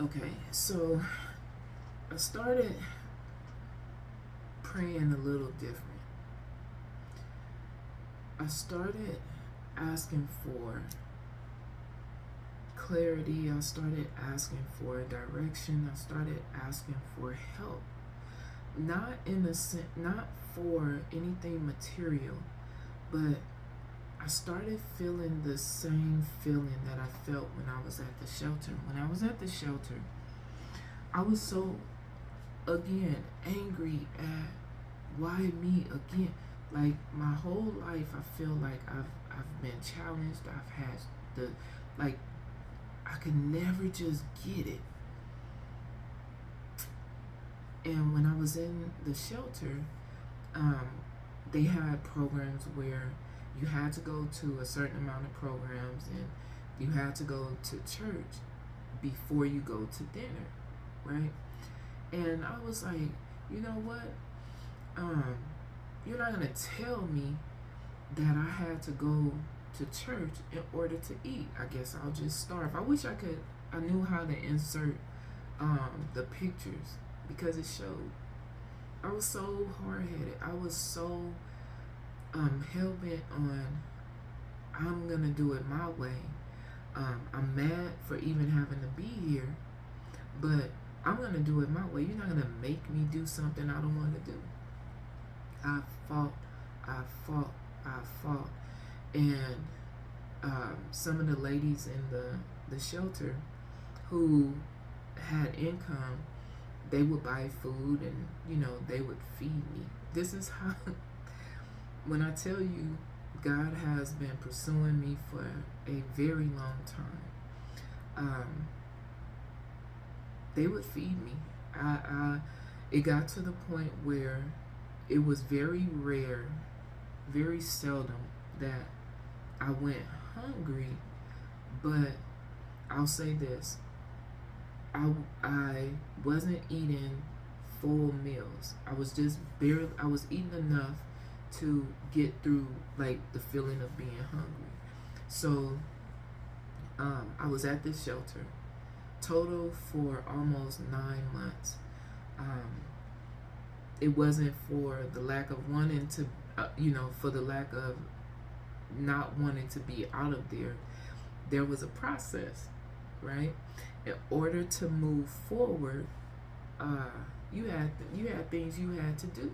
Okay, so I started praying a little different. I started asking for clarity. I started asking for direction. I started asking for help. Not in the not for anything material, but I started feeling the same feeling that I felt when I was at the shelter. When I was at the shelter, I was so again angry at why me again. Like my whole life, I feel like I've been challenged. I've had the like I could never just get it. And when I was in the shelter, um, they had programs where you had to go to a certain amount of programs and you had to go to church before you go to dinner, right? And I was like, you know what? Um, you're not gonna tell me that I had to go to church in order to eat. I guess I'll just starve. I wish I knew how to insert the pictures because it showed. I was so hard headed. I was so hell bent on I'm gonna do it my way. I'm mad for even having to be here, but I'm gonna do it my way. You're not gonna make me do something I don't want to do. I fought, I fought, I fought, and some of the ladies in the shelter who had income, they would buy food and they would feed me. This is how when I tell you God has been pursuing me for a very long time. Um, they would feed me. It got to the point where it was very rare, very seldom that I went hungry, but I'll say this: I wasn't eating full meals. I was just barely. I was eating enough to get through like the feeling of being hungry. So I was at this shelter total for almost 9 months. Um, it wasn't for the lack of wanting to, for the lack of not wanting to be out of there. There was a process, right? In order to move forward, uh, you had things you had to do.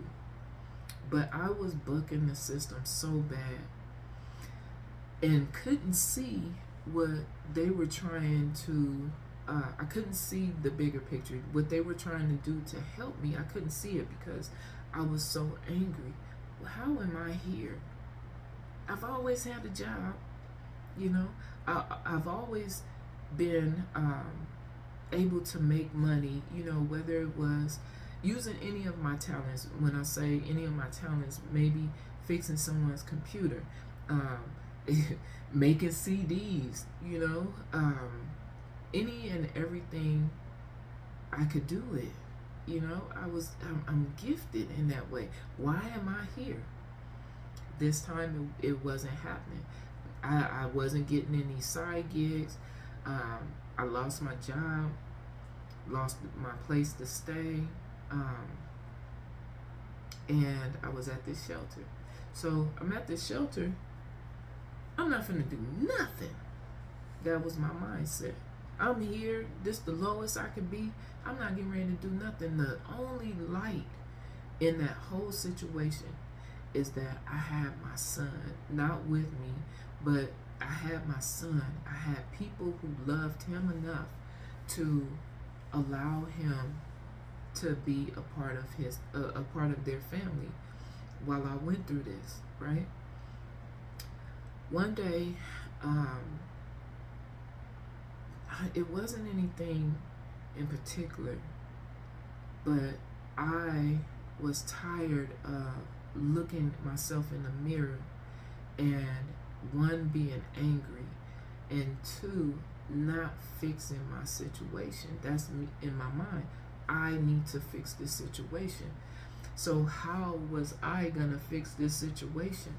But I was bucking the system so bad and couldn't see what they were trying to. I couldn't see the bigger picture. What they were trying to do to help me, I couldn't see it because I was so angry. Well, how am I here? I've always had a job, you know. I've always been able to make money, whether it was using any of my talents. When I say any of my talents, maybe fixing someone's computer, um, making CDs, any and everything I could do it. I'm gifted in that way. Why am I here? This time it wasn't happening. I wasn't getting any side gigs. I lost my job, lost my place to stay, um, and I was at this shelter. So I'm at this shelter. I'm not finna do nothing. That was my mindset. I'm here. This the lowest I can be. I'm not getting ready to do nothing. The only light in that whole situation is that I had my son, not with me, but I had my son. I had people who loved him enough to allow him to be a part of a part of their family while I went through this. Right. One day, it wasn't anything in particular, but I was tired of looking myself in the mirror and one being angry and two not fixing my situation. That's me in my mind. I need to fix this situation. So how was I gonna fix this situation?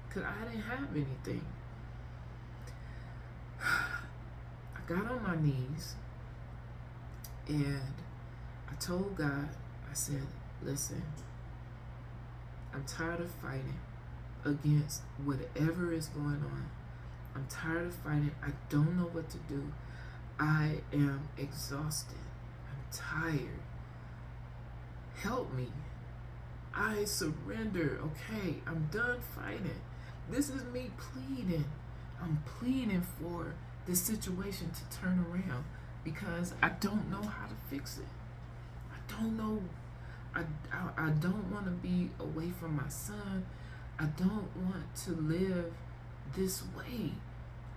Cause I didn't have anything. I got on my knees And I told God, I said, listen, I'm tired of fighting against whatever is going on. I'm tired of fighting. I don't know what to do. I am exhausted. I'm tired. Help me. I surrender. Okay, I'm done fighting. This is me pleading. I'm pleading for this situation to turn around because I don't know how to fix it. I don't know. I don't want to be away from my son. I don't want to live this way.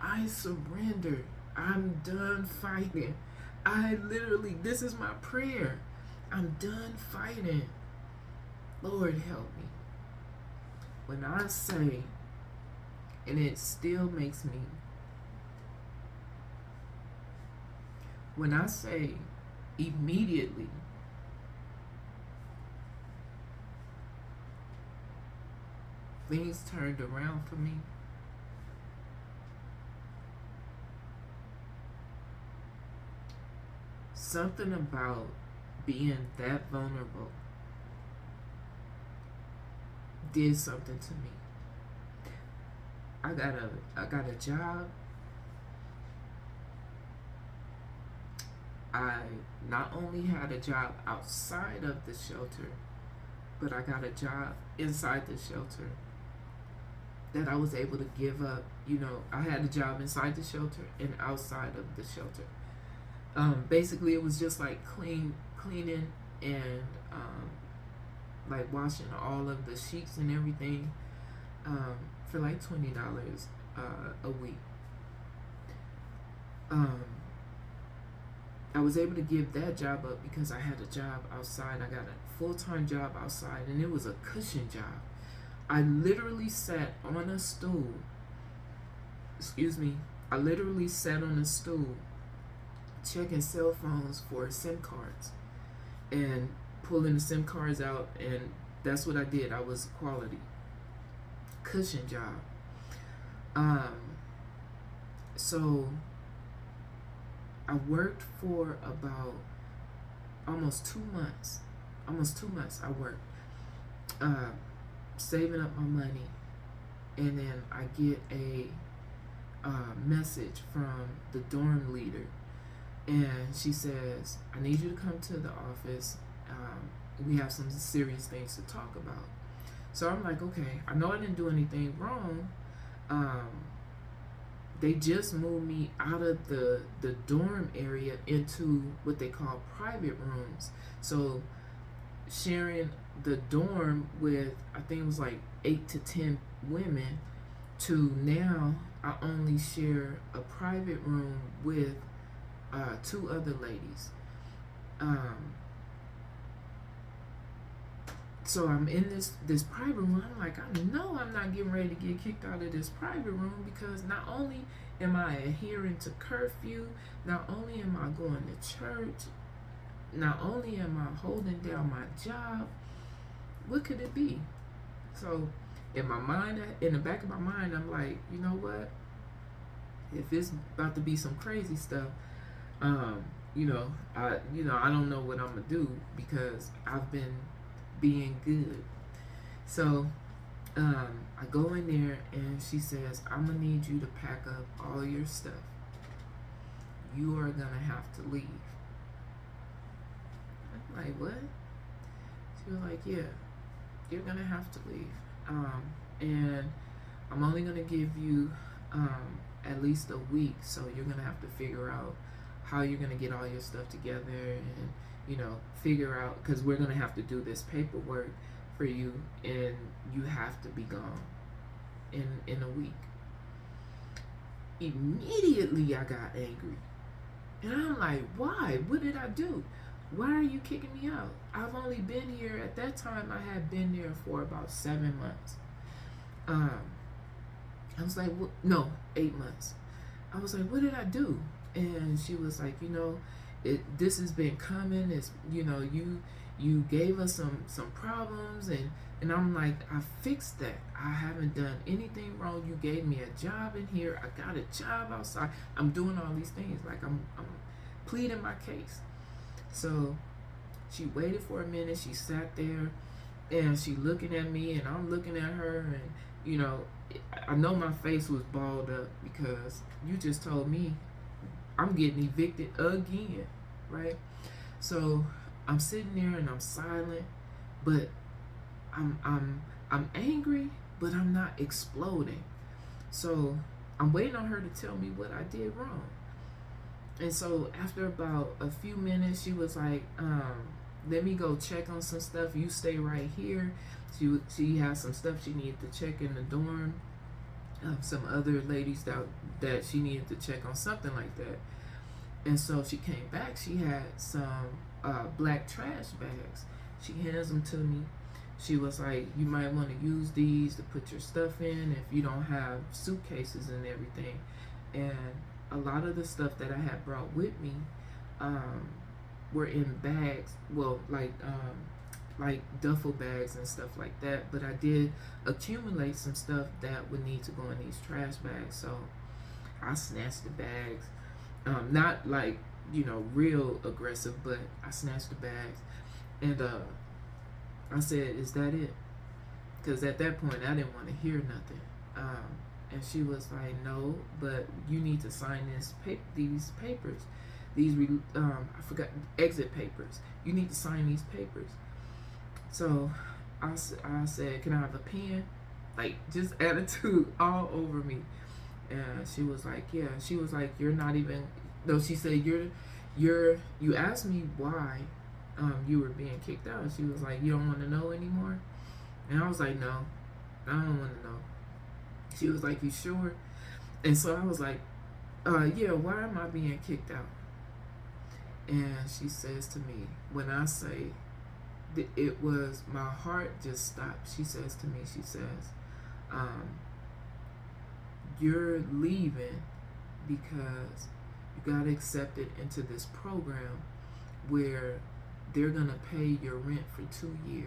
I surrender. I'm done fighting. This is my prayer. I'm done fighting. Lord, help me. When I say, and it still makes me, when I say immediately, things turned around for me. Something about being that vulnerable did something to me. I got a job. I not only had a job outside of the shelter, but I got a job inside the shelter that I was able to give up. I had a job inside the shelter and outside of the shelter. Basically, it was just like cleaning and like washing all of the sheets and everything for like $20 a week. I was able to give that job up because I had a job outside. I got a full-time job outside, and it was a cushion job. I literally sat on a stool. I literally sat on a stool checking cell phones for SIM cards and pulling the SIM cards out, and that's what I did. I was quality. Cushion job. So I worked for about almost 2 months. I worked, saving up my money, and then I get a message from the dorm leader, and she says, I need you to come to the office. We have some serious things to talk about. So I'm like, okay, I know I didn't do anything wrong. They just moved me out of the dorm area into what they call private rooms. So sharing the dorm with, I think it was like 8 to 10 women, to now I only share a private room with 2 other ladies. So I'm in this private room. I'm like, I know I'm not getting ready to get kicked out of this private room, because not only am I adhering to curfew, not only am I going to church, not only am I holding down my job, what could it be? So in the back of my mind, I'm like, you know what? If it's about to be some crazy stuff, I don't know what I'm gonna do, because I've been being good. So I go in there, and she says, I'm gonna need you to pack up all your stuff. You are gonna have to leave. I'm like, what? She was like, yeah, you're gonna have to leave. And I'm only gonna give you at least a week, so you're gonna have to figure out how you're gonna get all your stuff together, and figure out, because we're gonna have to do this paperwork for you, and you have to be gone in a week. Immediately I got angry, and I'm like, why? What did I do? Why are you kicking me out? I've only been here, at that time I had been there for about 7 months. I was like, no, 8 months. I was like, what did I do? And she was like, this has been coming. It's, you gave us some problems, and I'm like, I fixed that. I haven't done anything wrong. You gave me a job in here. I got a job outside. I'm doing all these things. Like, I'm pleading my case. So she waited for a minute. She sat there and she looking at me and I'm looking at her, and you know, I know my face was balled up because you just told me I'm getting evicted again, right? So I'm sitting there and I'm silent, but I'm angry, but I'm not exploding. So I'm waiting on her to tell me what I did wrong. And so after about a few minutes, she was like, let me go check on some stuff. You stay right here. She has some stuff she needed to check in the dorm. Some other ladies that she needed to check on, something like that. And so she came back. She had some black trash bags. She hands them to me. She was like, you might want to use these to put your stuff in if you don't have suitcases and everything. And a lot of the stuff that I had brought with me were in bags, well, like duffel bags and stuff like that. But I did accumulate some stuff that would need to go in these trash bags. So I snatched the bags. Not like, real aggressive, but I snatched the bags. And I said, is that it? Because at that point, I didn't want to hear nothing. And she was like, no, but you need to sign these papers. I forgot, exit papers. You need to sign these papers. So I said, can I have a pen? Like, just attitude all over me. And she was like, yeah. She was like, you're not even, no, she said, you asked me why you were being kicked out. And she was like, you don't want to know anymore? And I was like, no, I don't want to know. She was like, you sure? And so I was like, yeah, why am I being kicked out? And she says to me, when I say that it was, my heart just stopped. She says to me, she says, you're leaving because you got accepted into this program where they're going to pay your rent for 2 years.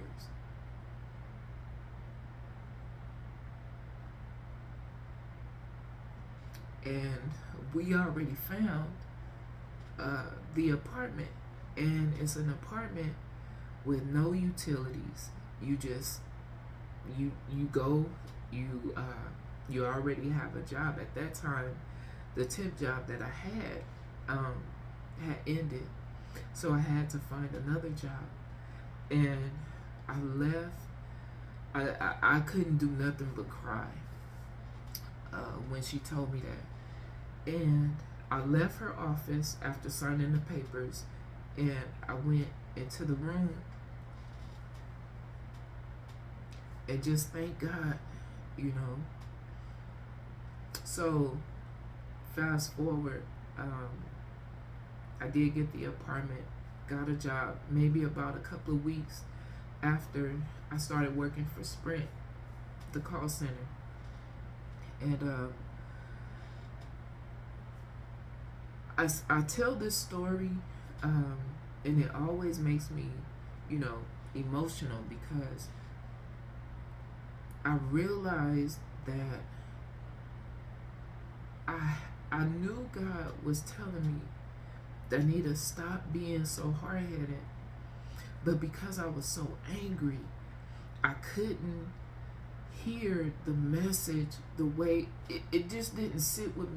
And we already found the apartment, and it's an apartment with no utilities. You just you go, you already have a job. At that time, the temp job that I had ended, so I had to find another job. And I left. I couldn't do nothing but cry when she told me that. And I left her office after signing the papers, and I went into the room and just thank God, So fast forward, I did get the apartment, got a job, maybe about a couple of weeks after I started working for Sprint, the call center. And I tell this story, and it always makes me, emotional, because I realized that I knew God was telling me that I need to stop being so hard-headed, but because I was so angry, I couldn't hear the message the way it just didn't sit with me.